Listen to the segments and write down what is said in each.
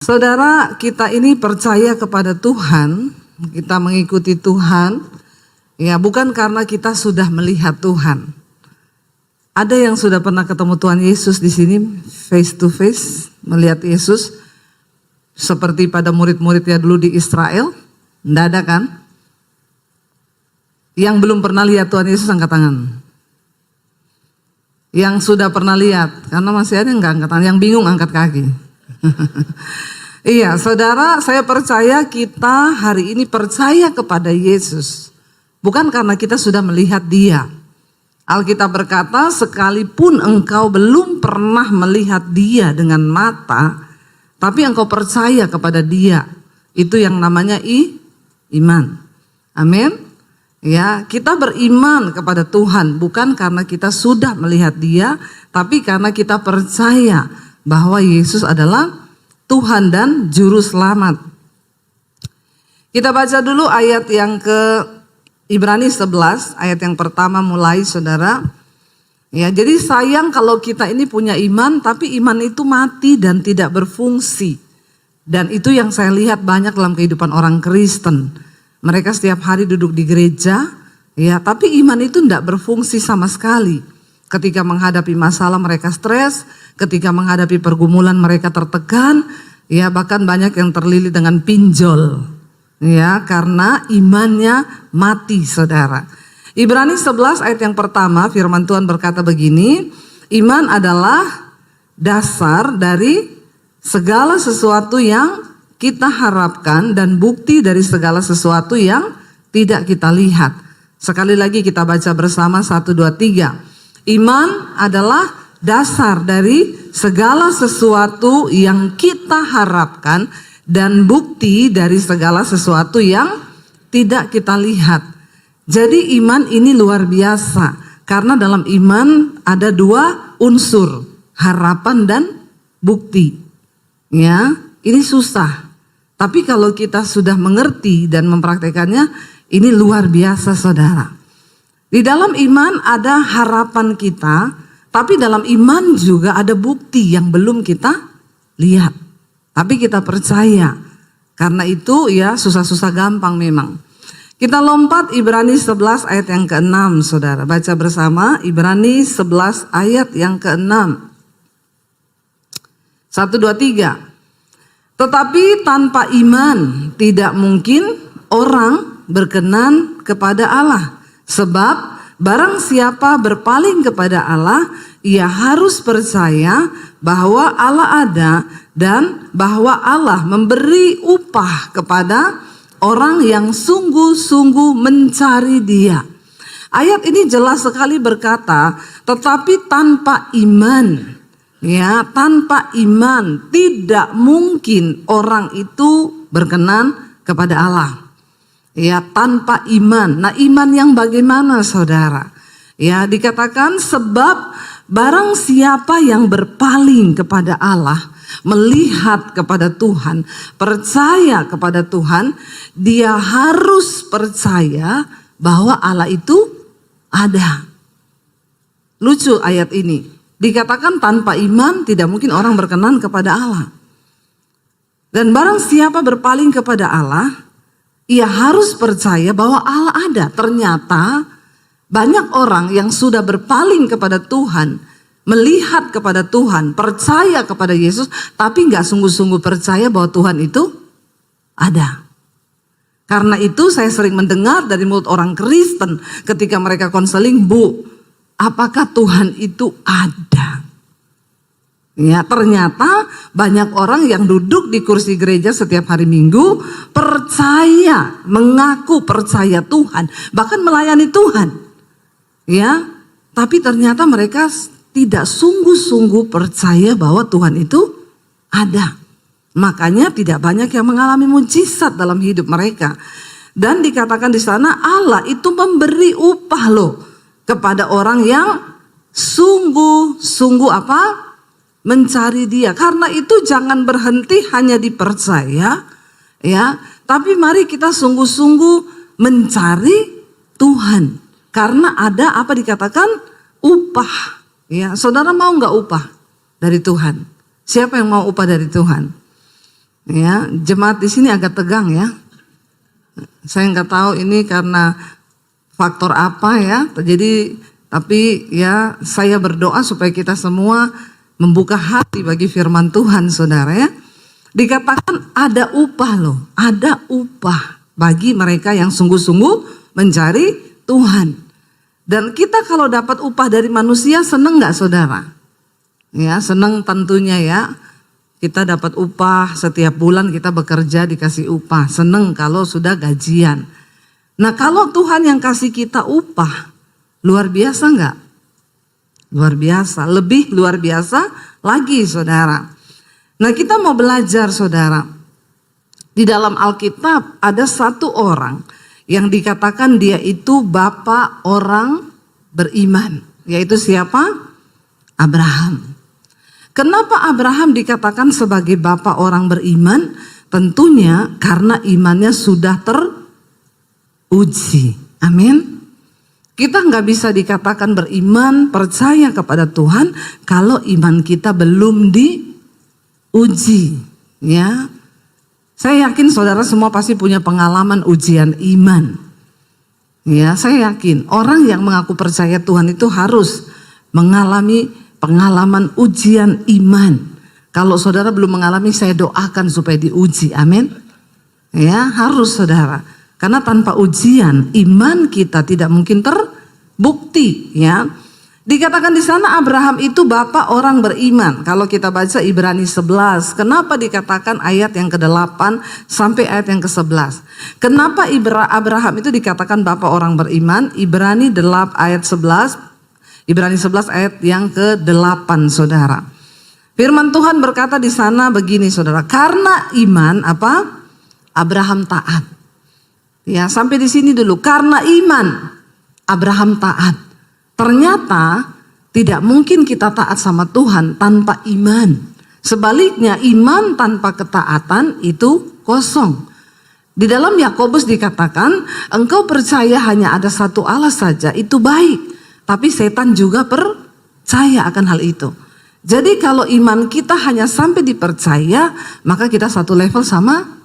Saudara, kita ini percaya kepada Tuhan, kita mengikuti Tuhan, ya bukan karena kita sudah melihat Tuhan. Ada yang sudah pernah ketemu Tuhan Yesus di sini face to face, melihat Yesus seperti pada murid-muridnya dulu di Israel? Tidak ada kan? Yang belum pernah lihat Tuhan Yesus angkat tangan. Yang sudah pernah lihat, karena masih ada yang nggak angkat tangan, yang bingung angkat kaki. Iya, saudara, saya percaya kita hari ini percaya kepada Yesus. Bukan karena kita sudah melihat Dia. Alkitab berkata, sekalipun engkau belum pernah melihat Dia dengan mata, tapi engkau percaya kepada Dia. Itu yang namanya iman. Amin. Ya, kita beriman kepada Tuhan bukan karena kita sudah melihat Dia, tapi karena kita percaya bahwa Yesus adalah Tuhan dan Juru Selamat. Kita baca dulu ayat yang ke Ibrani 11, ayat yang pertama mulai, saudara. Ya, jadi sayang kalau kita ini punya iman, tapi iman itu mati dan tidak berfungsi. Dan itu yang saya lihat banyak dalam kehidupan orang Kristen. Mereka setiap hari duduk di gereja, ya, tapi iman itu tidak berfungsi sama sekali. Ketika menghadapi masalah mereka stres, ketika menghadapi pergumulan mereka tertekan, ya bahkan banyak yang terlilit dengan pinjol, ya karena imannya mati, saudara. Ibrani 11 ayat yang pertama firman Tuhan berkata begini, iman adalah dasar dari segala sesuatu yang kita harapkan dan bukti dari segala sesuatu yang tidak kita lihat. Sekali lagi kita baca bersama 1, 2, 3. Iman adalah dasar dari segala sesuatu yang kita harapkan dan bukti dari segala sesuatu yang tidak kita lihat. Jadi iman ini luar biasa karena dalam iman ada dua unsur, harapan dan bukti. Ya, ini susah. Tapi kalau kita sudah mengerti dan mempraktekannya, ini luar biasa, saudara. Di dalam iman ada harapan kita, tapi dalam iman juga ada bukti yang belum kita lihat. Tapi kita percaya. Karena itu ya susah-susah gampang memang. Kita lompat Ibrani 11 ayat yang ke-6, saudara. Baca bersama Ibrani 11 ayat yang ke-6. 1, 2, 3. Tetapi tanpa iman tidak mungkin orang berkenan kepada Allah. Sebab barang siapa berpaling kepada Allah, ia harus percaya bahwa Allah ada dan bahwa Allah memberi upah kepada orang yang sungguh-sungguh mencari Dia. Ayat ini jelas sekali berkata, tetapi tanpa iman, ya tanpa iman tidak mungkin orang itu berkenan kepada Allah. Ya tanpa iman. Nah iman yang bagaimana, saudara? Ya dikatakan sebab barang siapa yang berpaling kepada Allah, melihat kepada Tuhan, percaya kepada Tuhan, dia harus percaya bahwa Allah itu ada. Lucu ayat ini. Dikatakan tanpa iman tidak mungkin orang berkenan kepada Allah. Dan barang siapa berpaling kepada Allah, ia harus percaya bahwa Allah ada. Ternyata banyak orang yang sudah berpaling kepada Tuhan, melihat kepada Tuhan, percaya kepada Yesus, tapi gak sungguh-sungguh percaya bahwa Tuhan itu ada. Karena itu saya sering mendengar dari mulut orang Kristen ketika mereka konseling, Bu, apakah Tuhan itu ada? Ya, ternyata banyak orang yang duduk di kursi gereja setiap hari Minggu percaya, mengaku percaya Tuhan, bahkan melayani Tuhan. Ya, tapi ternyata mereka tidak sungguh-sungguh percaya bahwa Tuhan itu ada. Makanya tidak banyak yang mengalami mujizat dalam hidup mereka. Dan dikatakan di sana Allah itu memberi upah loh kepada orang yang sungguh-sungguh apa? Mencari Dia. Karena itu jangan berhenti hanya dipercaya, ya, tapi mari kita sungguh-sungguh mencari Tuhan. Karena ada apa dikatakan upah. Ya, saudara mau nggak upah dari Tuhan? Siapa yang mau upah dari Tuhan? Ya, jemaat di sini agak tegang ya. Saya nggak tahu ini karena faktor apa ya. Jadi tapi ya saya berdoa supaya kita semua membuka hati bagi firman Tuhan, saudara ya. Dikatakan ada upah loh, ada upah bagi mereka yang sungguh-sungguh mencari Tuhan. Dan kita kalau dapat upah dari manusia seneng nggak saudara? Ya seneng tentunya ya. Kita dapat upah setiap bulan kita bekerja dikasih upah. Seneng kalau sudah gajian. Nah kalau Tuhan yang kasih kita upah, luar biasa nggak? Luar biasa, lebih luar biasa lagi saudara. Nah kita mau belajar saudara. Di dalam Alkitab ada satu orang yang dikatakan dia itu bapak orang beriman. Yaitu siapa? Abraham. Kenapa Abraham dikatakan sebagai bapak orang beriman? Tentunya karena imannya sudah teruji. Amin. Kita nggak bisa dikatakan beriman, percaya kepada Tuhan kalau iman kita belum diuji. Ya, saya yakin saudara semua pasti punya pengalaman ujian iman. Ya, saya yakin orang yang mengaku percaya Tuhan itu harus mengalami pengalaman ujian iman. Kalau saudara belum mengalami, saya doakan supaya diuji. Amin. Ya, harus saudara. Karena tanpa ujian iman kita tidak mungkin terbukti. Ya, dikatakan di sana Abraham itu bapak orang beriman. Kalau kita baca Ibrani 11, kenapa dikatakan ayat yang ke-8 sampai ayat yang ke-11? Kenapa Abraham itu dikatakan bapak orang beriman? Ibrani 8 ayat 11, Ibrani 11 ayat yang ke-8 saudara. Firman Tuhan berkata di sana begini saudara, karena iman apa? Abraham taat. Ya, sampai di sini dulu. Karena iman Abraham taat. Ternyata tidak mungkin kita taat sama Tuhan tanpa iman. Sebaliknya iman tanpa ketaatan itu kosong. Di dalam Yakobus dikatakan, engkau percaya hanya ada satu Allah saja, itu baik. Tapi setan juga percaya akan hal itu. Jadi kalau iman kita hanya sampai dipercaya, maka kita satu level sama.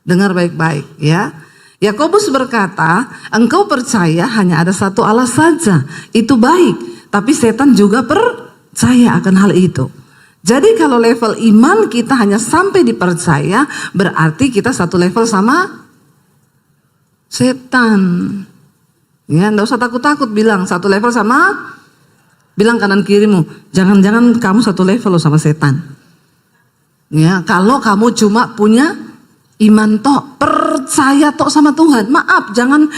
Dengar baik-baik ya. Yakobus berkata, engkau percaya hanya ada satu Allah saja, itu baik. Tapi setan juga percaya akan hal itu. Jadi kalau level iman kita hanya sampai dipercaya, berarti kita satu level sama setan. Ya, enggak usah takut-takut bilang satu level sama, bilang kanan kirimu, jangan-jangan kamu satu level loh sama setan. Ya, kalau kamu cuma punya iman tok, percaya tok sama Tuhan. Maaf, jangan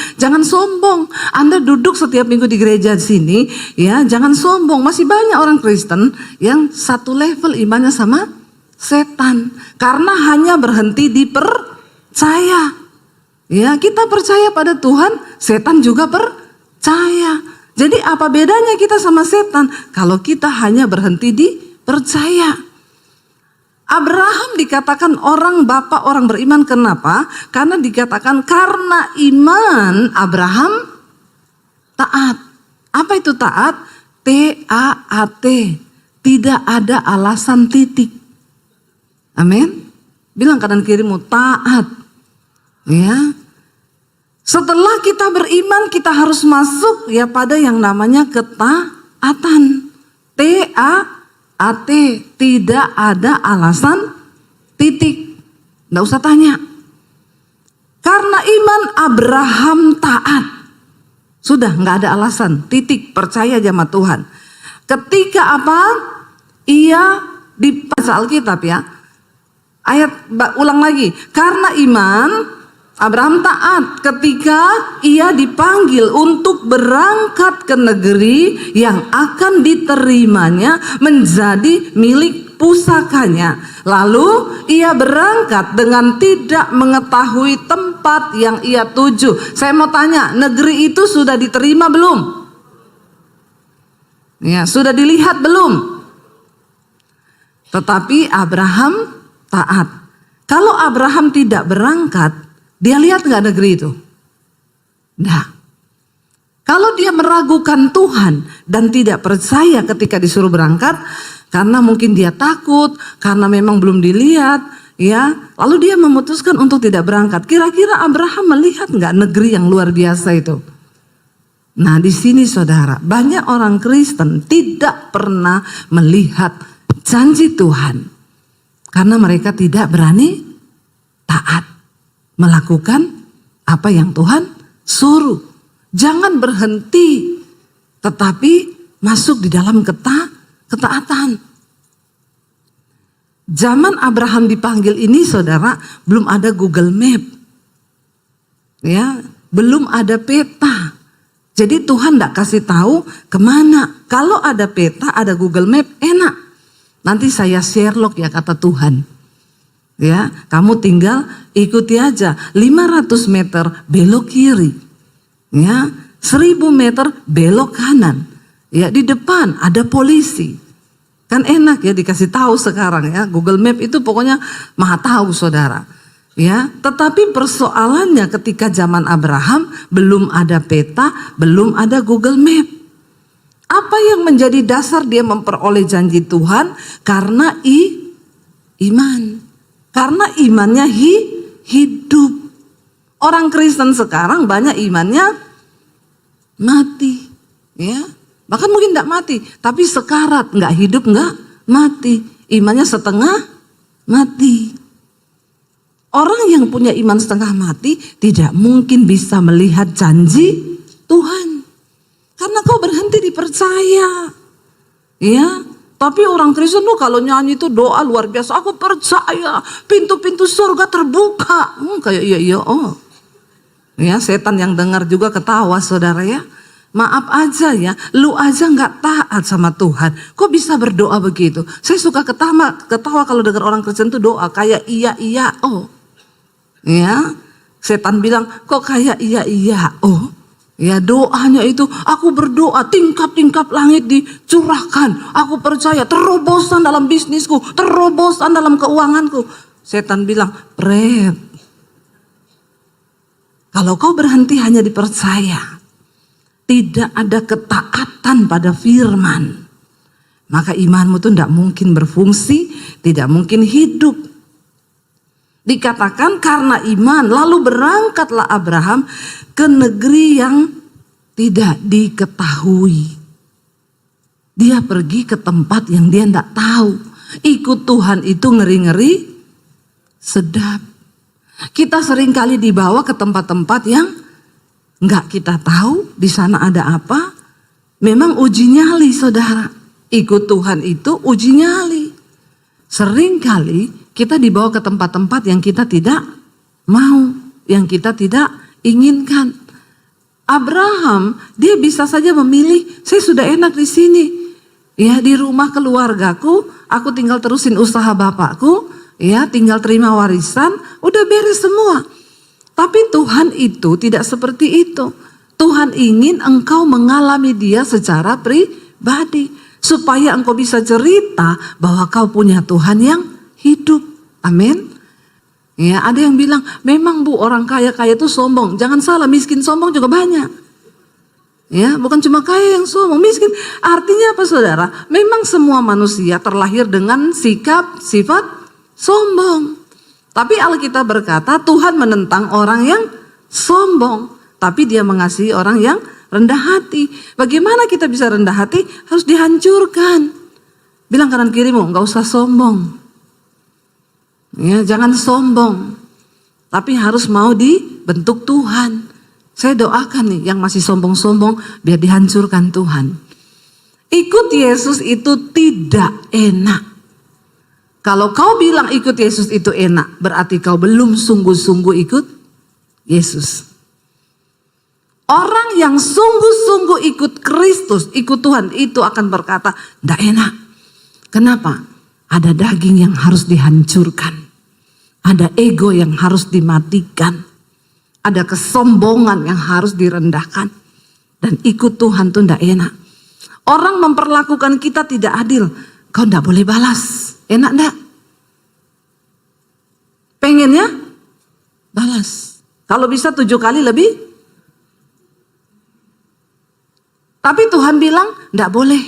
sombong. Anda duduk setiap minggu di gereja sini, ya, jangan sombong. Masih banyak orang Kristen yang satu level imannya sama setan karena hanya berhenti di percaya. Ya, kita percaya pada Tuhan, setan juga percaya. Jadi apa bedanya kita sama setan? Kalau kita hanya berhenti di percaya. Abraham dikatakan orang bapak orang beriman. Kenapa? Karena dikatakan karena iman Abraham taat. Apa itu taat? T-A-A-T. Tidak ada alasan titik. Amin. Bilang kanan kirimu taat. Ya. Setelah kita beriman kita harus masuk ya pada yang namanya ketaatan. T-A-A-T, tidak ada alasan titik. Nggak usah tanya. Karena iman Abraham taat. Sudah nggak ada alasan, titik, percaya sama Tuhan. Ketika apa? Ia dibaca Alkitab ya. Ayat ulang lagi. Karena iman Abraham taat ketika ia dipanggil untuk berangkat ke negeri yang akan diterimanya menjadi milik pusakanya. Lalu ia berangkat dengan tidak mengetahui tempat yang ia tuju. Saya mau tanya, negeri itu sudah diterima belum? Ya, sudah dilihat belum? Tetapi Abraham taat. Kalau Abraham tidak berangkat, dia lihat nggak negeri itu? Nah, kalau dia meragukan Tuhan dan tidak percaya ketika disuruh berangkat, Karena mungkin dia takut, karena memang belum dilihat, ya. Lalu dia memutuskan untuk tidak berangkat. Kira-kira Abraham melihat nggak negeri yang luar biasa itu? Nah, di sini saudara, banyak orang Kristen tidak pernah melihat janji Tuhan karena mereka tidak berani taat melakukan apa yang Tuhan suruh. Jangan berhenti, tetapi masuk di dalam ketaatan. Zaman Abraham dipanggil ini saudara, belum ada Google Map. Ya, belum ada peta. Jadi Tuhan tidak kasih tahu kemana. Kalau ada peta, ada Google Map, enak. Nanti saya Sherlock ya kata Tuhan. Ya, kamu tinggal ikuti aja. 500 meter belok kiri. Ya, 1000 meter belok kanan. Ya, di depan ada polisi. Kan enak ya dikasih tahu sekarang ya. Google Map itu pokoknya maha tahu saudara. Ya, tetapi persoalannya ketika zaman Abraham belum ada peta, belum ada Google Map. Apa yang menjadi dasar dia memperoleh janji Tuhan? Karena iman. Karena imannya hidup. Orang Kristen sekarang banyak imannya mati, ya. Bahkan mungkin tidak mati, tapi sekarat, nggak hidup, nggak mati. Imannya setengah mati. Orang yang punya iman setengah mati tidak mungkin bisa melihat janji Tuhan. Karena kau berhenti dipercaya. Ya, tapi orang Kristen tuh kalau nyanyi itu doa luar biasa. Aku percaya pintu-pintu surga terbuka. Kayak iya, oh. Ya, setan yang dengar juga ketawa saudara ya. Maaf aja ya, lu aja nggak taat sama Tuhan. Kok bisa berdoa begitu? Saya suka ketawa kalau dengar orang Kristen tuh doa kayak iya, oh. Ya, setan bilang kok kayak iya, oh. Ya, doanya itu aku berdoa tingkap-tingkap langit dicurahkan. Aku percaya terobosan dalam bisnisku, terobosan dalam keuanganku. Setan bilang, "Pret, kalau kau berhenti hanya dipercaya, tidak ada ketaatan pada firman, maka imanmu tuh tidak mungkin berfungsi, tidak mungkin hidup." Dikatakan karena iman, lalu berangkatlah Abraham ke negeri yang tidak diketahui. Dia pergi ke tempat yang dia tidak tahu. Ikut Tuhan itu ngeri-ngeri sedap. Kita seringkali dibawa ke tempat-tempat yang nggak kita tahu di sana ada apa. Memang uji nyali saudara. Ikut Tuhan itu uji nyali. Seringkali kita dibawa ke tempat-tempat yang kita tidak mau, yang kita tidak inginkan. Abraham, dia bisa saja memilih, saya sudah enak di sini. Ya, di rumah keluargaku, aku tinggal terusin usaha bapakku, ya, tinggal terima warisan, udah beres semua. Tapi Tuhan itu tidak seperti itu. Tuhan ingin engkau mengalami dia secara pribadi, supaya engkau bisa cerita bahwa kau punya Tuhan yang hidup. Amin. Ya, ada yang bilang, memang Bu orang kaya-kaya itu sombong. Jangan salah, miskin sombong juga banyak. Ya, bukan cuma kaya yang sombong, miskin. Artinya apa saudara? Memang semua manusia terlahir dengan sifat sombong. Tapi Alkitab berkata Tuhan menentang orang yang sombong, tapi dia mengasihi orang yang rendah hati. Bagaimana kita bisa rendah hati? Harus dihancurkan. Bilang kanan kirimu, nggak usah sombong. Ya, jangan sombong, tapi harus mau dibentuk Tuhan. Saya doakan nih yang masih sombong-sombong biar dihancurkan Tuhan. Ikut Yesus itu tidak enak. Kalau kau bilang ikut Yesus itu enak, berarti kau belum sungguh-sungguh ikut Yesus. Orang yang sungguh-sungguh ikut Kristus, ikut Tuhan, itu akan berkata, tidak enak. Kenapa? Ada daging yang harus dihancurkan. Ada ego yang harus dimatikan. Ada kesombongan yang harus direndahkan. Dan ikut Tuhan itu tidak enak. Orang memperlakukan kita tidak adil. Kau tidak boleh balas. Enak enggak? Pengennya balas. Kalau bisa 7 kali lebih. Tapi Tuhan bilang enggak boleh.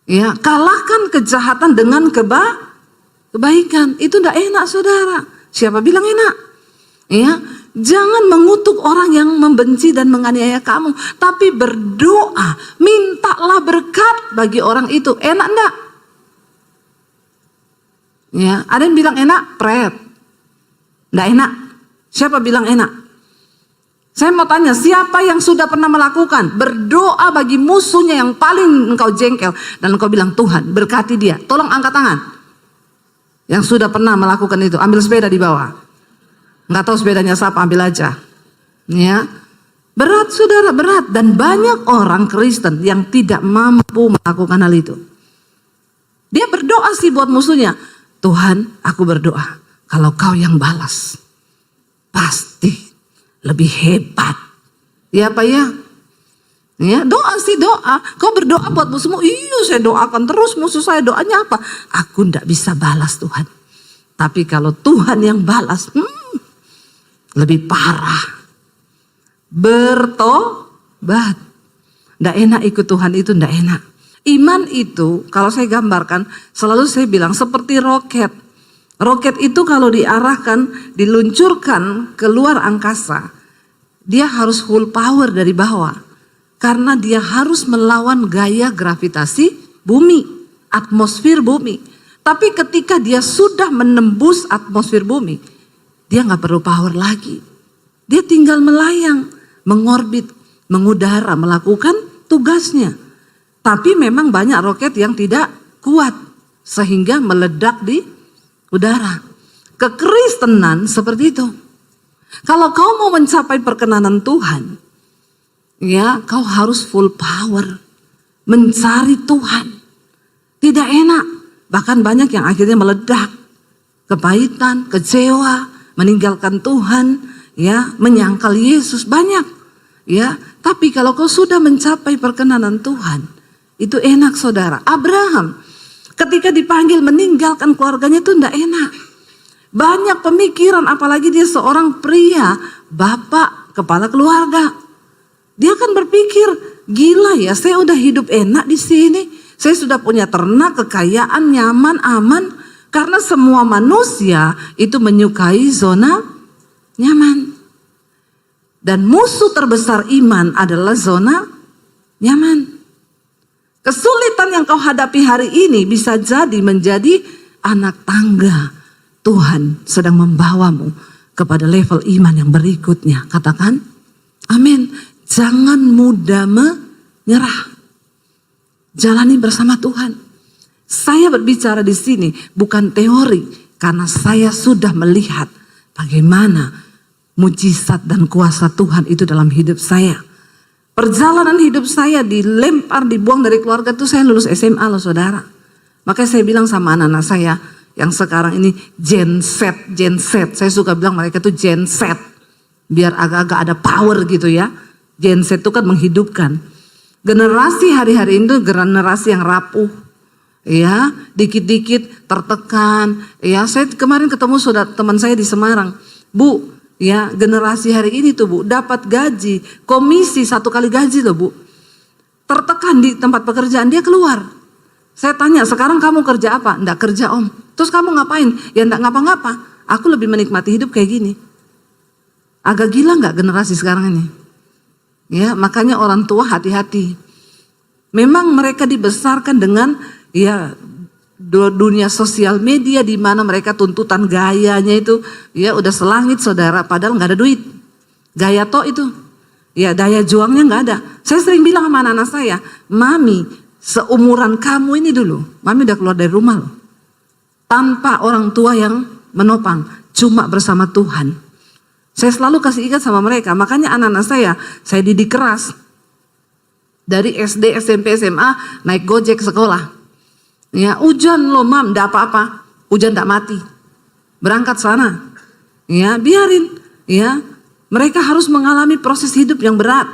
Ya, kalahkan kejahatan dengan kebaikan. Itu tidak enak, saudara. Siapa bilang enak? Ya, jangan mengutuk orang yang membenci dan menganiaya kamu, tapi berdoa, mintalah berkat bagi orang itu. Enak enggak? Ya, ada yang bilang enak, pret. Enggak enak. Siapa bilang enak? Saya mau tanya, siapa yang sudah pernah melakukan berdoa bagi musuhnya yang paling engkau jengkel dan engkau bilang, Tuhan berkati dia. Tolong angkat tangan. Yang sudah pernah melakukan itu, ambil sepeda di bawah. Nggak tahu sepedanya siapa, ambil aja. Ya, berat saudara, berat. Dan banyak orang Kristen yang tidak mampu melakukan hal itu. Dia berdoa sih buat musuhnya. Tuhan, aku berdoa, kalau kau yang balas, pasti lebih hebat. Ya Pak ya? Ya, doa sih doa. Kau berdoa buat musuhmu. Iya, saya doakan terus musuh saya. Doanya apa? Aku ndak bisa balas Tuhan. Tapi kalau Tuhan yang balas, lebih parah. Bertobat. Ndak enak ikut Tuhan itu, ndak enak. Iman itu kalau saya gambarkan, selalu saya bilang seperti roket. Roket itu kalau diarahkan, diluncurkan keluar angkasa, dia harus full power dari bawah. Karena dia harus melawan gaya gravitasi bumi, atmosfer bumi. Tapi ketika dia sudah menembus atmosfer bumi, dia nggak perlu power lagi. Dia tinggal melayang, mengorbit, mengudara, melakukan tugasnya. Tapi memang banyak roket yang tidak kuat, sehingga meledak di udara. Kekristenan seperti itu. Kalau kau mau mencapai perkenanan Tuhan, ya kau harus full power. Mencari Tuhan. Tidak enak. Bahkan banyak yang akhirnya meledak. Kepahitan, kecewa, meninggalkan Tuhan, ya, menyangkal Yesus, banyak. Ya, tapi kalau kau sudah mencapai perkenanan Tuhan, itu enak saudara. Abraham ketika dipanggil meninggalkan keluarganya itu tidak enak. Banyak pemikiran, apalagi dia seorang pria, bapak, kepala keluarga. Dia kan berpikir, gila ya, saya udah hidup enak di sini. Saya sudah punya ternak, kekayaan, nyaman, aman. Karena semua manusia itu menyukai zona nyaman. Dan musuh terbesar iman adalah zona nyaman. Kesulitan yang kau hadapi hari ini bisa jadi menjadi anak tangga. Tuhan sedang membawamu kepada level iman yang berikutnya. Katakan, amin. Jangan mudah menyerah. Jalani bersama Tuhan. Saya berbicara di sini bukan teori, karena saya sudah melihat bagaimana mujizat dan kuasa Tuhan itu dalam hidup saya. Perjalanan hidup saya dilempar, dibuang dari keluarga itu saya lulus SMA loh saudara. Makanya saya bilang sama anak-anak saya yang sekarang ini Gen Z. Saya suka bilang mereka tuh Gen Z. Biar agak-agak ada power gitu ya. Gen Z itu kan menghidupkan. Generasi hari-hari ini tuh generasi yang rapuh. Ya, dikit-dikit tertekan. Ya, saya kemarin ketemu saudara teman saya di Semarang. Bu, ya, generasi hari ini tuh Bu, dapat gaji, komisi 1 kali gaji loh Bu. Tertekan di tempat pekerjaan, dia keluar. Saya tanya, sekarang kamu kerja apa? Enggak kerja Om. Terus kamu ngapain? Ya enggak ngapa-ngapa. Aku lebih menikmati hidup kayak gini. Agak gila enggak generasi sekarang ini? Ya, makanya orang tua hati-hati. Memang mereka dibesarkan dengan ya dunia sosial media di mana mereka tuntutan gayanya itu ya udah selangit saudara, padahal nggak ada duit. Gaya toh itu, ya daya juangnya nggak ada. Saya sering bilang sama anak-anak saya, mami seumuran kamu ini dulu, mami udah keluar dari rumah loh, tanpa orang tua yang menopang, cuma bersama Tuhan. Saya selalu kasih ingat sama mereka, makanya anak-anak saya didik keras. Dari SD, SMP, SMA naik gojek sekolah. Ya, hujan loh mam, enggak apa-apa. Hujan enggak mati. Berangkat sana. Ya, biarin. Ya, mereka harus mengalami proses hidup yang berat.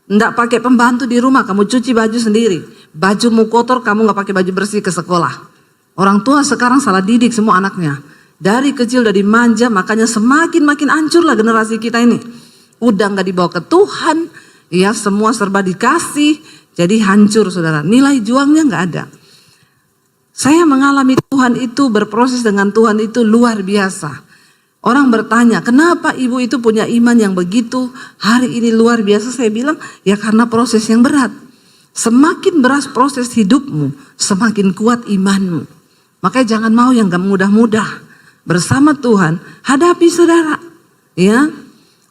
Enggak pakai pembantu di rumah, kamu cuci baju sendiri. Bajumu kotor, kamu enggak pakai baju bersih ke sekolah. Orang tua sekarang salah didik semua anaknya. Dari kecil udah dimanja, makanya makin hancurlah generasi kita ini. Udah enggak dibawa ke Tuhan, ya semua serba dikasih. Jadi hancur saudara, nilai juangnya nggak ada. Saya mengalami Tuhan itu, berproses dengan Tuhan itu luar biasa. Orang bertanya, kenapa ibu itu punya iman yang begitu hari ini luar biasa? Saya bilang, ya karena proses yang berat. Semakin berat proses hidupmu, semakin kuat imanmu. Makanya jangan mau yang gak mudah-mudah. Bersama Tuhan, hadapi saudara. Ya.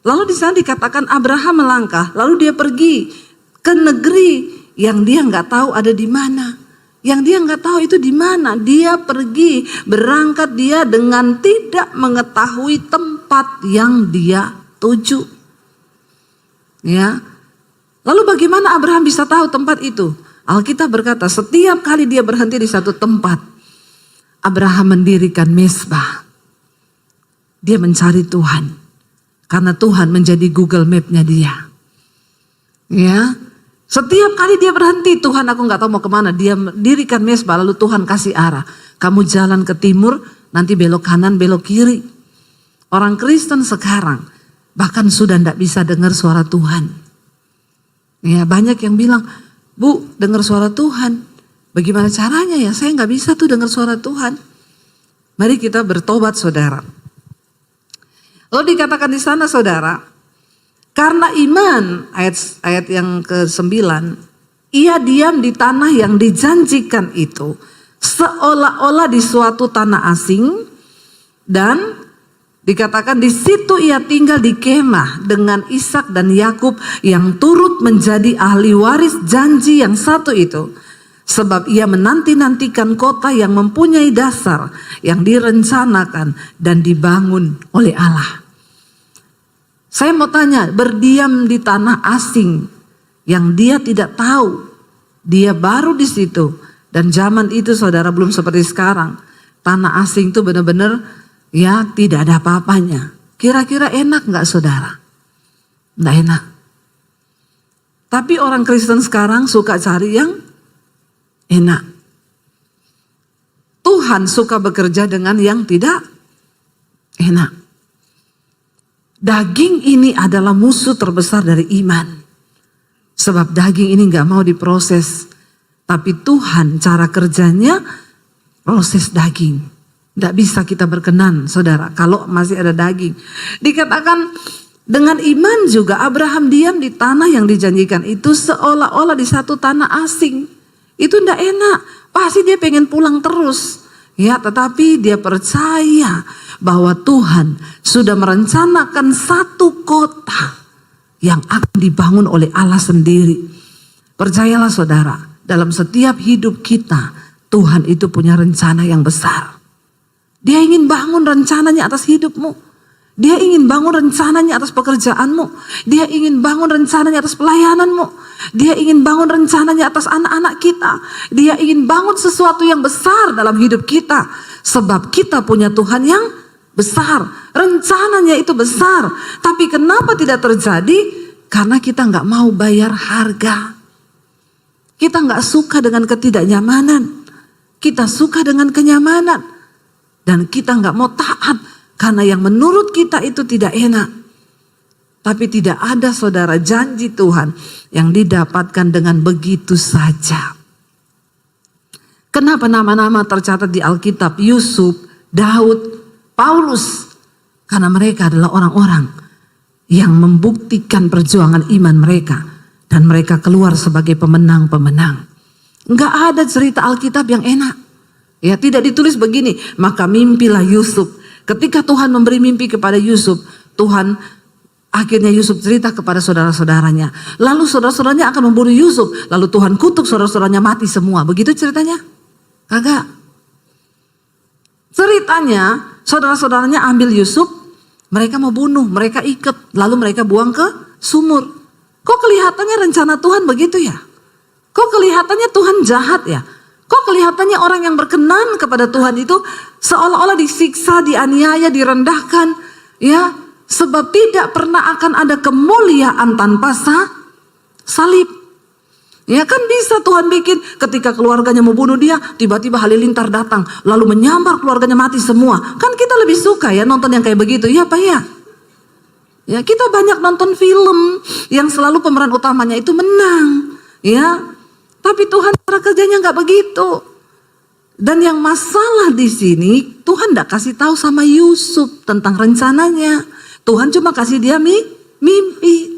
Lalu di sana dikatakan Abraham melangkah, lalu dia pergi ke negeri yang dia nggak tahu ada di mana. Yang dia nggak tahu itu di mana. Dia pergi, berangkat dia dengan tidak mengetahui tempat yang dia tuju. Ya. Lalu bagaimana Abraham bisa tahu tempat itu? Alkitab berkata setiap kali dia berhenti di satu tempat, Abraham mendirikan mezbah. Dia mencari Tuhan. Karena Tuhan menjadi Google Map-nya dia. Ya. Setiap kali dia berhenti, Tuhan aku gak tahu mau kemana. Dia mendirikan mezbah, lalu Tuhan kasih arah. Kamu jalan ke timur, nanti belok kanan, belok kiri. Orang Kristen sekarang bahkan sudah gak bisa dengar suara Tuhan. Ya, banyak yang bilang, Bu, dengar suara Tuhan. Bagaimana caranya ya? Saya gak bisa tuh dengar suara Tuhan. Mari kita bertobat saudara. Lalu dikatakan di sana saudara, karena iman, ayat yang ke-9, ia diam di tanah yang dijanjikan itu, seolah-olah di suatu tanah asing, dan dikatakan di situ ia tinggal di kemah dengan Ishak dan Yakub yang turut menjadi ahli waris janji yang satu itu. Sebab ia menanti-nantikan kota yang mempunyai dasar, yang direncanakan dan dibangun oleh Allah. Saya mau tanya, berdiam di tanah asing yang dia tidak tahu, dia baru di situ, dan zaman itu saudara belum seperti sekarang. Tanah asing itu benar-benar ya tidak ada apa-apanya. Kira-kira enak nggak saudara? Nggak enak. Tapi orang Kristen sekarang suka cari yang enak. Tuhan suka bekerja dengan yang tidak enak. Daging ini adalah musuh terbesar dari iman. Sebab daging ini gak mau diproses. Tapi Tuhan cara kerjanya proses daging. Gak bisa kita berkenan saudara kalau masih ada daging. Dikatakan dengan iman juga Abraham diam di tanah yang dijanjikan itu seolah-olah di satu tanah asing. Itu gak enak. Pasti dia pengen pulang terus. Ya, tetapi dia percaya bahwa Tuhan sudah merencanakan satu kota yang akan dibangun oleh Allah sendiri. Percayalah saudara, dalam setiap hidup kita, Tuhan itu punya rencana yang besar. Dia ingin bangun rencananya atas hidupmu. Dia ingin bangun rencananya atas pekerjaanmu. Dia ingin bangun rencananya atas pelayananmu. Dia ingin bangun rencananya atas anak-anak kita. Dia ingin bangun sesuatu yang besar dalam hidup kita. Sebab kita punya Tuhan yang besar. Rencananya itu besar. Tapi kenapa tidak terjadi? Karena kita nggak mau bayar harga. Kita nggak suka dengan ketidaknyamanan. Kita suka dengan kenyamanan. Dan kita nggak mau taat. Karena yang menurut kita itu tidak enak. Tapi tidak ada saudara janji Tuhan yang didapatkan dengan begitu saja. Kenapa nama-nama tercatat di Alkitab? Yusuf, Daud, Paulus. Karena mereka adalah orang-orang yang membuktikan perjuangan iman mereka. Dan mereka keluar sebagai pemenang-pemenang. Enggak ada cerita Alkitab yang enak. Ya, tidak ditulis begini, maka mimpilah Yusuf. Ketika Tuhan memberi mimpi kepada Yusuf, Tuhan akhirnya Yusuf cerita kepada saudara-saudaranya. Lalu saudara-saudaranya akan membunuh Yusuf. Lalu Tuhan kutuk saudara-saudaranya mati semua. Begitu ceritanya? Kagak. Ceritanya saudara-saudaranya ambil Yusuf, mereka mau bunuh, mereka ikat, lalu mereka buang ke sumur. Kok kelihatannya rencana Tuhan begitu ya? Kok kelihatannya Tuhan jahat ya? Kok kelihatannya orang yang berkenan kepada Tuhan itu seolah-olah disiksa, dianiaya, direndahkan, ya, sebab tidak pernah akan ada kemuliaan tanpa salib. Ya kan bisa Tuhan bikin ketika keluarganya mau bunuh dia, tiba-tiba halilintar datang, lalu menyambar keluarganya mati semua. Kan kita lebih suka ya nonton yang kayak begitu, ya Pak ya? Ya kita banyak nonton film yang selalu pemeran utamanya itu menang, ya. Tapi Tuhan cara kerjanya nggak begitu. Dan yang masalah di sini, Tuhan nggak kasih tahu sama Yusuf tentang rencananya. Tuhan cuma kasih dia mimpi.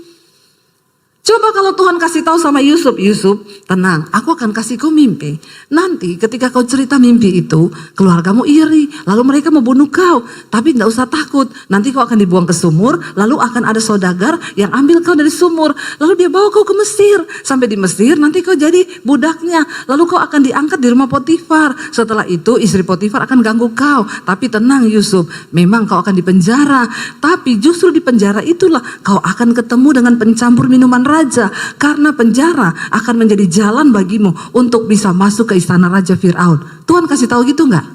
Coba kalau Tuhan kasih tahu sama Yusuf, Yusuf tenang, aku akan kasih kau mimpi. Nanti ketika kau cerita mimpi itu, keluargamu iri, lalu mereka mau bunuh kau. Tapi tidak usah takut, nanti kau akan dibuang ke sumur, lalu akan ada saudagar yang ambil kau dari sumur. Lalu dia bawa kau ke Mesir, sampai di Mesir nanti kau jadi budaknya. Lalu kau akan diangkat di rumah Potifar. Setelah itu istri Potifar akan ganggu kau. Tapi tenang Yusuf, memang kau akan dipenjara. Tapi justru di penjara itulah kau akan ketemu dengan pencampur minuman raja, karena penjara akan menjadi jalan bagimu untuk bisa masuk ke istana Raja Fir'aun. Tuhan kasih tahu gitu nggak?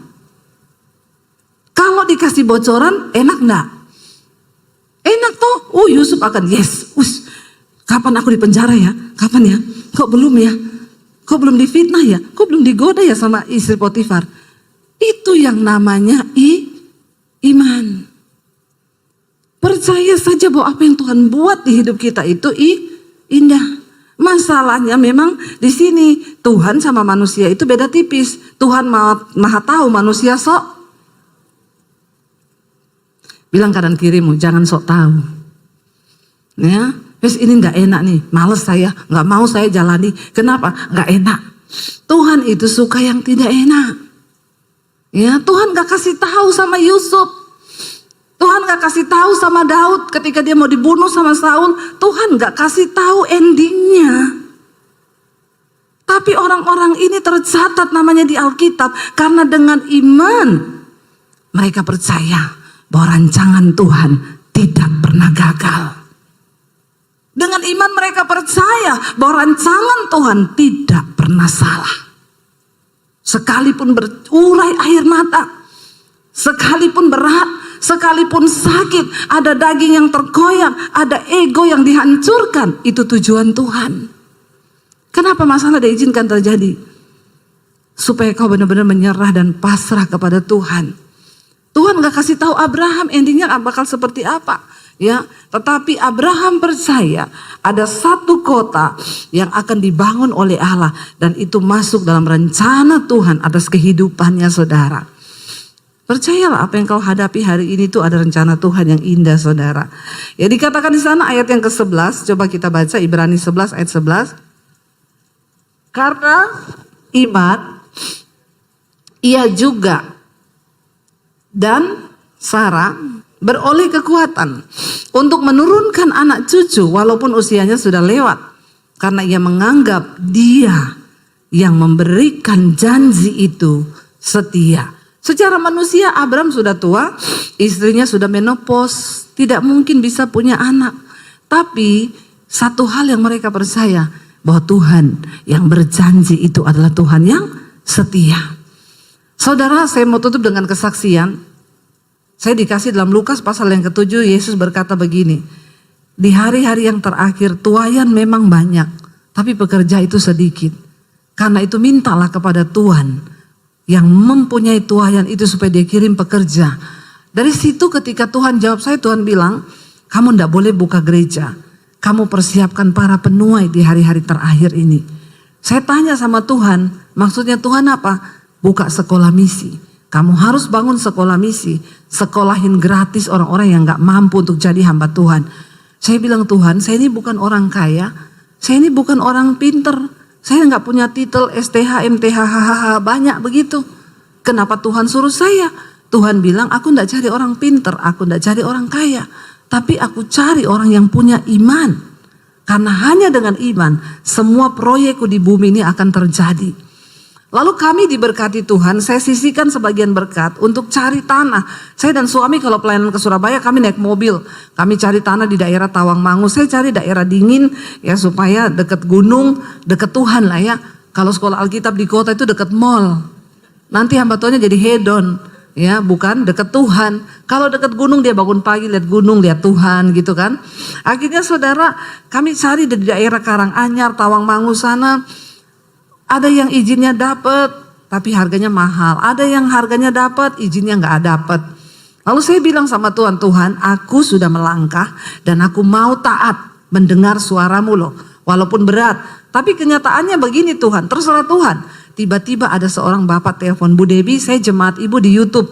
Kalau dikasih bocoran, enak nggak? Enak toh. Yusuf akan yes. Kapan aku di penjara ya? Kapan ya? Kok belum ya? Kok belum difitnah ya? Kok belum digoda ya sama istri Potifar? Itu yang namanya iman. Percaya saja bahwa apa yang Tuhan buat di hidup kita itu indah. Masalahnya memang di sini Tuhan sama manusia itu beda tipis. Tuhan maha tahu, manusia sok. Bilang kanan kirimu, jangan sok tahu. Ya, wes ini nggak enak nih, males saya, nggak mau saya jalani. Kenapa? Nggak enak. Tuhan itu suka yang tidak enak. Ya, Tuhan nggak kasih tahu sama Yusuf. Tuhan gak kasih tahu sama Daud ketika dia mau dibunuh sama Saul. Tuhan gak kasih tahu endingnya. Tapi orang-orang ini tercatat namanya di Alkitab. Karena dengan iman mereka percaya bahwa rancangan Tuhan tidak pernah gagal. Dengan iman mereka percaya bahwa rancangan Tuhan tidak pernah salah. Sekalipun berurai air mata, sekalipun berat, sekalipun sakit, ada daging yang terkoyak, ada ego yang dihancurkan, itu tujuan Tuhan. Kenapa masalah diizinkan terjadi? Supaya kau benar-benar menyerah dan pasrah kepada Tuhan. Tuhan gak kasih tahu Abraham endingnya bakal seperti apa. Ya, tetapi Abraham percaya ada satu kota yang akan dibangun oleh Allah. Dan itu masuk dalam rencana Tuhan atas kehidupannya saudara. Percayalah apa yang kau hadapi hari ini itu ada rencana Tuhan yang indah saudara. Ya dikatakan di sana ayat yang ke-11, coba kita baca Ibrani 11 ayat 11. Karena iman, ia juga dan Sarah beroleh kekuatan untuk menurunkan anak cucu walaupun usianya sudah lewat. Karena ia menganggap dia yang memberikan janji itu setia. Secara manusia Abraham sudah tua, istrinya sudah menopause, tidak mungkin bisa punya anak. Tapi satu hal yang mereka percaya, bahwa Tuhan yang berjanji itu adalah Tuhan yang setia. Saudara, saya mau tutup dengan kesaksian. Saya dikasih dalam Lukas pasal yang ke-7, Yesus berkata begini, di hari-hari yang terakhir tuaian memang banyak, tapi pekerja itu sedikit. Karena itu mintalah kepada Tuhan yang mempunyai tuaian itu supaya dia kirim pekerja. Dari situ ketika Tuhan jawab saya, Tuhan bilang, kamu tidak boleh buka gereja. Kamu persiapkan para penuai di hari-hari terakhir ini. Saya tanya sama Tuhan, maksudnya Tuhan apa? Buka sekolah misi. Kamu harus bangun sekolah misi. Sekolahin gratis orang-orang yang gak mampu untuk jadi hamba Tuhan. Saya bilang, Tuhan, saya ini bukan orang kaya. Saya ini bukan orang pinter. Saya nggak punya titel STH, MTH, HHH, banyak begitu. Kenapa Tuhan suruh saya? Tuhan bilang, aku nggak cari orang pinter, aku nggak cari orang kaya. Tapi aku cari orang yang punya iman. Karena hanya dengan iman, semua proyekku di bumi ini akan terjadi. Lalu kami diberkati Tuhan, saya sisihkan sebagian berkat untuk cari tanah. Saya dan suami kalau pelayanan ke Surabaya kami naik mobil. Kami cari tanah di daerah Tawangmangu, saya cari daerah dingin ya supaya dekat gunung, dekat Tuhan lah ya. Kalau sekolah Alkitab di kota itu dekat mall. Nanti hamba Tuhannya jadi hedon ya, bukan dekat Tuhan. Kalau dekat gunung dia bangun pagi lihat gunung, lihat Tuhan gitu kan. Akhirnya saudara kami cari di daerah Karanganyar, Tawangmangu sana. Ada yang izinnya dapat, tapi harganya mahal. Ada yang harganya dapat, izinnya nggak dapat. Lalu saya bilang sama Tuhan, Tuhan, aku sudah melangkah dan aku mau taat mendengar suaramu loh. Walaupun berat, Tapi kenyataannya begini Tuhan, terserah Tuhan. Tiba-tiba ada seorang bapak telepon, Bu Debbie, saya jemaat ibu di YouTube.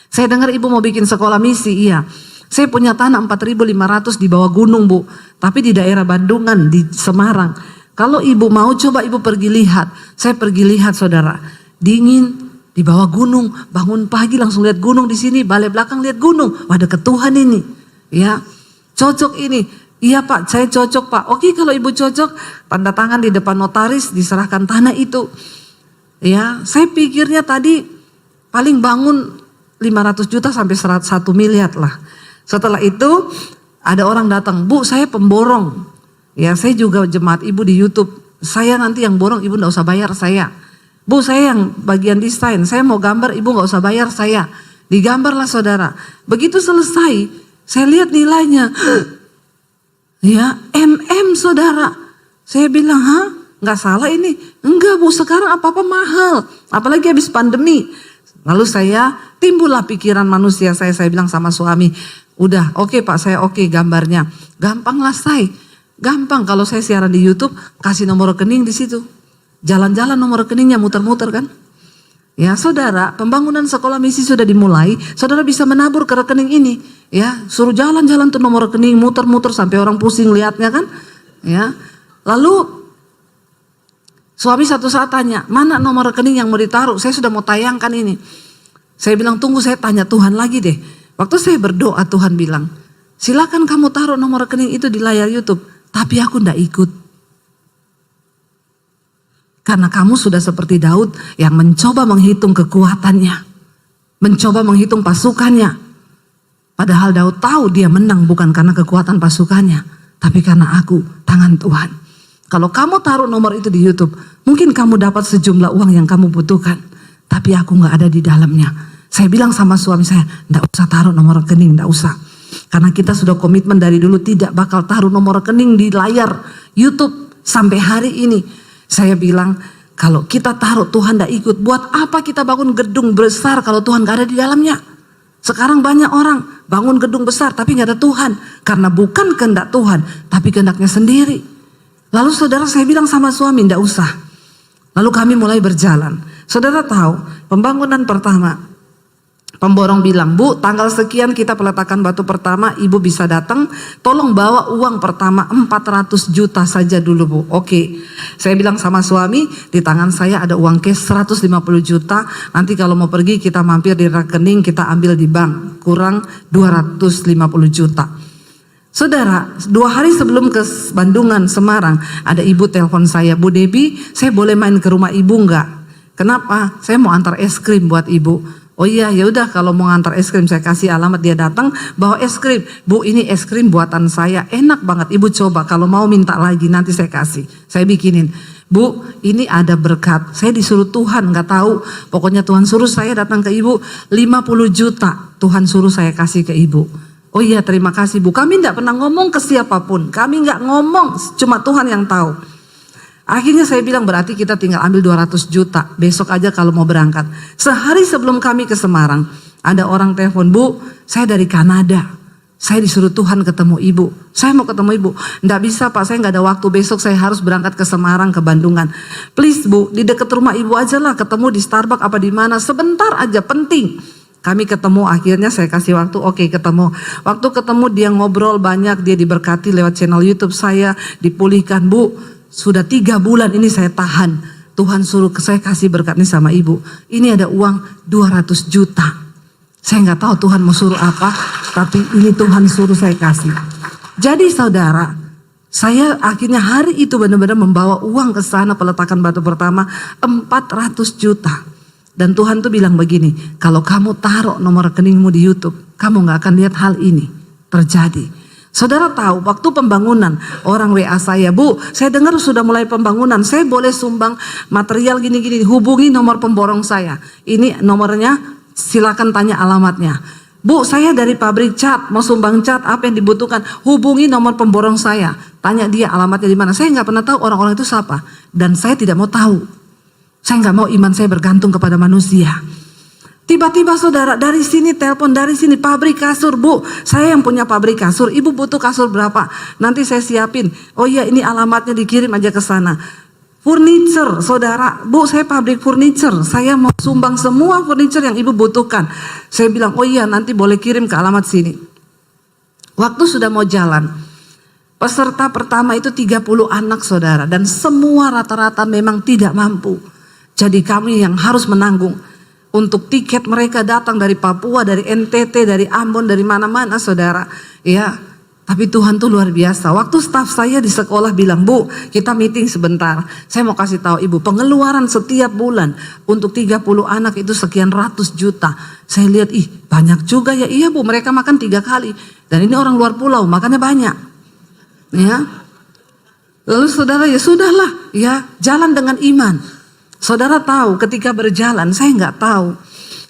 Saya dengar ibu mau bikin sekolah misi, iya. Saya punya tanah 4.500 di bawah gunung Bu, tapi di daerah Bandungan, di Semarang. Kalau ibu mau coba ibu pergi lihat. Saya pergi lihat saudara, dingin di bawah gunung, bangun pagi langsung lihat gunung di sini, balik belakang lihat gunung. Wah dekat Tuhan ini, ya cocok ini. Iya Pak, saya cocok Pak. Oke kalau ibu cocok, tanda tangan di depan notaris, diserahkan tanah itu. Ya, saya pikirnya tadi paling bangun 500 juta sampai 1 miliar lah. Setelah itu ada orang datang, Bu saya pemborong. Ya saya juga jemaat ibu di YouTube. Saya nanti yang borong, ibu gak usah bayar saya. Bu saya yang bagian desain, saya mau gambar, ibu gak usah bayar saya. Digambarlah saudara. Begitu selesai, saya lihat nilainya. Ya, saudara. Saya bilang, nggak salah ini. Enggak Bu, sekarang apa-apa mahal. Apalagi habis pandemi. Lalu timbullah pikiran manusia saya bilang sama suami. Udah, oke Pak, saya oke gambarnya. Gampang lah Gampang kalau saya siaran di YouTube, kasih nomor rekening di situ. Jalan-jalan nomor rekeningnya muter-muter kan. Ya saudara, pembangunan sekolah misi sudah dimulai, saudara bisa menabur ke rekening ini. Ya, suruh jalan-jalan tuh nomor rekening, muter-muter sampai orang pusing lihatnya kan. Ya, lalu suami satu saat tanya, mana nomor rekening yang mau ditaruh? Saya sudah mau tayangkan ini. Saya bilang tunggu saya tanya Tuhan lagi deh. Waktu saya berdoa Tuhan bilang, silakan kamu taruh nomor rekening itu di layar YouTube, tapi aku ndak ikut. Karena kamu sudah seperti Daud yang mencoba menghitung kekuatannya. Mencoba menghitung pasukannya. Padahal Daud tahu dia menang bukan karena kekuatan pasukannya. Tapi karena aku, tangan Tuhan. Kalau kamu taruh nomor itu di YouTube, mungkin kamu dapat sejumlah uang yang kamu butuhkan. Tapi aku gak ada di dalamnya. Saya bilang sama suami saya, gak usah taruh nomor rekening, gak usah. Karena kita sudah komitmen dari dulu tidak bakal taruh nomor rekening di layar YouTube sampai hari ini. Saya bilang kalau kita taruh Tuhan tidak ikut, buat apa kita bangun gedung besar kalau Tuhan gak ada di dalamnya? Sekarang banyak orang bangun gedung besar tapi gak ada Tuhan. Karena bukan kehendak Tuhan, tapi kehendaknya sendiri. Lalu saudara saya bilang sama suami, tidak usah. Lalu kami mulai berjalan. Saudara tahu pembangunan pertama. Pemborong bilang, Bu tanggal sekian kita peletakan batu pertama, ibu bisa datang, tolong bawa uang pertama 400 juta saja dulu Bu. Oke, saya bilang sama suami, di tangan saya ada uang cash 150 juta, nanti kalau mau pergi kita mampir di rekening, kita ambil di bank, kurang 250 juta. Saudara, 2 hari sebelum ke Bandungan, Semarang, ada ibu telepon saya, Bu Debbie, saya boleh main ke rumah ibu enggak? Kenapa? Saya mau antar es krim buat ibu. Oh iya, ya udah kalau mau ngantar es krim saya kasih alamat, dia datang bawa es krim. Bu ini es krim buatan saya, enak banget ibu coba, kalau mau minta lagi nanti saya kasih. Saya bikinin. Bu ini ada berkat, saya disuruh Tuhan gak tahu. Pokoknya Tuhan suruh saya datang ke ibu 50 juta. Tuhan suruh saya kasih ke ibu. Oh iya terima kasih Bu, kami gak pernah ngomong ke siapapun. Kami gak ngomong, cuma Tuhan yang tahu. Akhirnya saya bilang berarti kita tinggal ambil 200 juta. Besok aja kalau mau berangkat. Sehari sebelum kami ke Semarang. Ada orang telepon, Bu saya dari Kanada. Saya disuruh Tuhan ketemu ibu. Saya mau ketemu ibu. Nggak bisa Pak, saya nggak ada waktu. Besok saya harus berangkat ke Semarang, ke Bandungan. Please Bu, di dekat rumah ibu aja lah. Ketemu di Starbucks apa di mana. Sebentar aja, penting. Kami ketemu, akhirnya saya kasih waktu, oke ketemu. Waktu ketemu dia ngobrol banyak. Dia diberkati lewat channel YouTube saya. Dipulihkan, Bu sudah 3 bulan ini saya tahan. Tuhan suruh saya kasih berkat ini sama ibu. Ini ada uang 200 juta. Saya nggak tahu Tuhan mau suruh apa, tapi ini Tuhan suruh saya kasih. Jadi saudara, saya akhirnya hari itu benar-benar membawa uang ke sana peletakan batu pertama 400 juta. Dan Tuhan tuh bilang begini, kalau kamu taruh nomor rekeningmu di YouTube, kamu nggak akan lihat hal ini terjadi. Saudara tahu waktu pembangunan orang WA saya, Bu saya dengar sudah mulai pembangunan, saya boleh sumbang material gini-gini, hubungi nomor pemborong saya. Ini nomornya, silakan tanya alamatnya. Bu saya dari pabrik cat, mau sumbang cat, apa yang dibutuhkan, hubungi nomor pemborong saya. Tanya dia alamatnya di mana. Saya nggak pernah tahu orang-orang itu siapa. Dan saya tidak mau tahu. Saya nggak mau iman saya bergantung kepada manusia. Tiba-tiba saudara dari sini telepon, dari sini pabrik kasur, Bu, saya yang punya pabrik kasur, ibu butuh kasur berapa? Nanti saya siapin. Oh iya, ini alamatnya, dikirim aja ke sana. Furniture, saudara, Bu, saya pabrik furniture, saya mau sumbang semua furniture yang ibu butuhkan. Saya bilang, oh iya, nanti boleh kirim ke alamat sini. Waktu sudah mau jalan, peserta pertama itu 30 anak saudara, dan semua rata-rata memang tidak mampu. Jadi kami yang harus menanggung. Untuk tiket mereka datang dari Papua, dari NTT, dari Ambon, dari mana-mana saudara. Ya, tapi Tuhan tuh luar biasa. Waktu staf saya di sekolah bilang, Bu, kita meeting sebentar. Saya mau kasih tahu ibu, pengeluaran setiap bulan untuk 30 anak itu sekian ratus juta. Saya lihat, ih banyak juga ya. Iya Bu, mereka makan 3 kali. Dan ini orang luar pulau, makannya banyak. Ya. Lalu saudara, ya sudahlah, ya jalan dengan iman. Saudara tahu ketika berjalan, saya nggak tahu.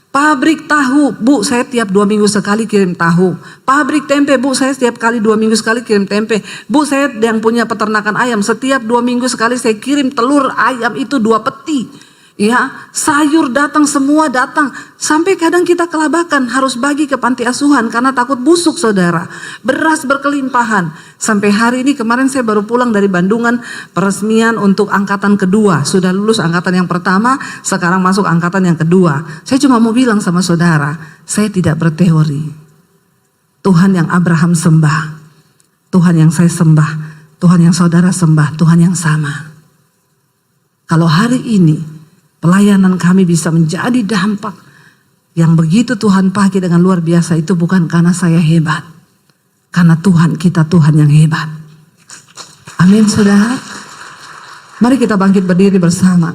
Pabrik tahu, Bu, saya tiap 2 minggu sekali kirim tahu. Pabrik tempe, Bu, saya setiap kali 2 minggu sekali kirim tempe. Bu, saya yang punya peternakan ayam, setiap 2 minggu sekali saya kirim telur ayam itu 2 peti. Ya, sayur datang, semua datang. Sampai kadang kita kelabakan harus bagi ke panti asuhan karena takut busuk saudara. Beras berkelimpahan. Sampai hari ini, kemarin saya baru pulang dari Bandungan, peresmian untuk angkatan kedua. Sudah lulus angkatan yang pertama, sekarang masuk angkatan yang kedua. Saya cuma mau bilang sama saudara, saya tidak berteori. Tuhan yang Abraham sembah, Tuhan yang saya sembah, Tuhan yang saudara sembah, Tuhan yang sama. Kalau hari ini pelayanan kami bisa menjadi dampak yang begitu Tuhan pakai dengan luar biasa, itu bukan karena saya hebat, karena Tuhan kita Tuhan yang hebat. Amin saudara. Mari kita bangkit berdiri bersama.